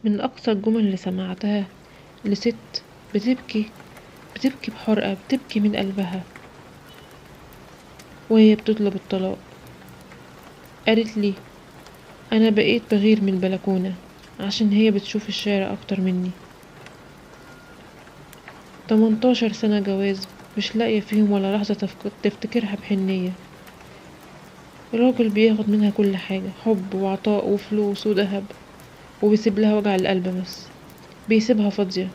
من أقصى الجمل اللي سمعتها لست بتبكي بتبكي بحرقة، بتبكي من قلبها وهي بتطلب الطلاق. قالت لي أنا بقيت بغير من البلكونة عشان هي بتشوف الشارع أكتر مني. 18 سنة جواز مش لاقية فيهم ولا لحظة تفتكرها بحنية. الراجل بياخد منها كل حاجة، حب وعطاء وفلوس وذهب، وبيسيب لها وجع القلب بس. بيسيبها فاضية،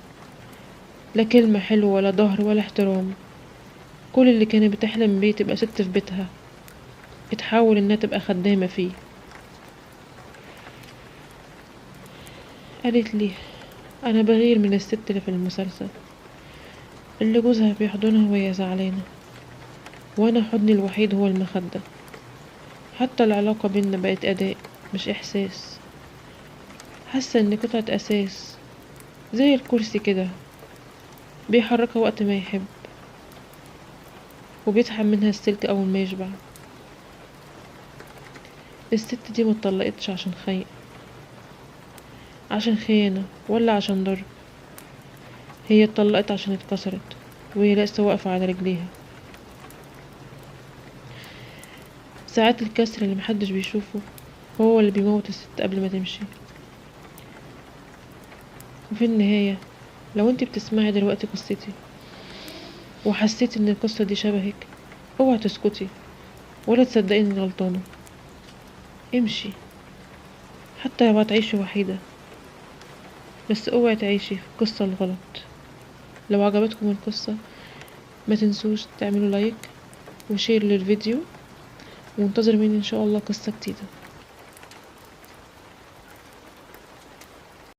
لا كلمة حلوة ولا ظهر ولا احترام. كل اللي كانت بتحلم بيه تبقى ست في بيتها اتحول انها تبقى خدامة فيه. قالت لي انا بغير من الست اللي في المسلسل، اللي جوزها بيحضنها وهي زعلانة، وانا حضني الوحيد هو المخدة. حتى العلاقة بينا بقت اداء مش احساس. حاسة اني قطعة اساس، زي الكرسي كده بيحركها وقت ما يحب، وبيسحب منها السلك اول ما يشبع. الست دي متطلقتش عشان خيانة ولا عشان ضرب. هي اتطلقت عشان اتكسرت، وهي لسه واقفة على رجليها. ساعات الكسر اللي محدش بيشوفه هو اللي بيموت الست قبل ما تمشي. وفي النهاية، لو انت بتسمعي دلوقتي قصتي وحسيتي ان القصة دي شبهك، اوعي تسكتي ولا تصدقي اني غلطانة. امشي، حتى لو هتعيشي وحيدة، بس اوعي تعيشي في القصة الغلط. لو عجبتكم القصة ما تنسوش تعملوا لايك وشير للفيديو، وانتظر مني ان شاء الله قصة جديدة.